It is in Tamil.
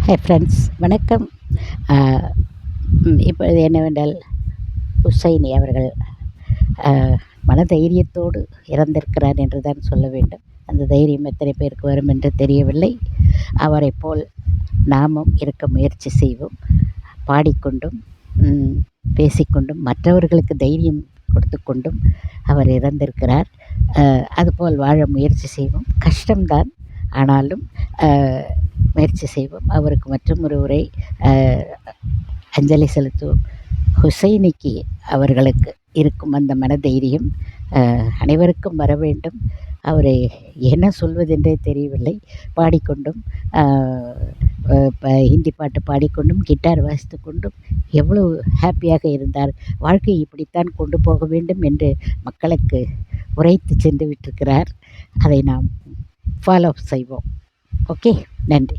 ஹாய் ஃப்ரெண்ட்ஸ், வணக்கம். இப்பொழுது என்னவென்றால், ஹுசைனி அவர்கள் மனதைரியத்தோடு இறந்திருக்கிறார் என்று தான் சொல்ல வேண்டும். அந்த தைரியம் எத்தனை பேருக்கு வரும் என்று தெரியவில்லை. அவரை போல் நாமும் இருக்க முயற்சி செய்வோம். பாடிக்கொண்டும் பேசிக்கொண்டும் மற்றவர்களுக்கு தைரியம் கொடுத்து கொண்டும் அவர் இறந்திருக்கிறார். அதுபோல் வாழ முயற்சி செய்வோம். கஷ்டம்தான், ஆனாலும் முயற்சி செய்வோம். அவருக்கு மற்றும் ஒரு உரை அஞ்சலி செலுத்துவோம். ஹுசைனிக்கு அவர்களுக்கு இருக்கும் அந்த மனதைரியம் அனைவருக்கும் வர வேண்டும். அவரை என்ன சொல்வதென்றே தெரியவில்லை. பாடிக்கொண்டும் ஹிந்தி பாட்டு பாடிக்கொண்டும் கிட்டார் வாசித்து கொண்டும் எவ்வளவு ஹாப்பியாக இருந்தார். வாழ்க்கையை இப்படித்தான் கொண்டு போக வேண்டும் என்று மக்களுக்கு உரைத்து சென்று விட்டிருக்கிறார். அதை நாம் ஃபாலோ செய்வோம். ஓகே, நன்றி.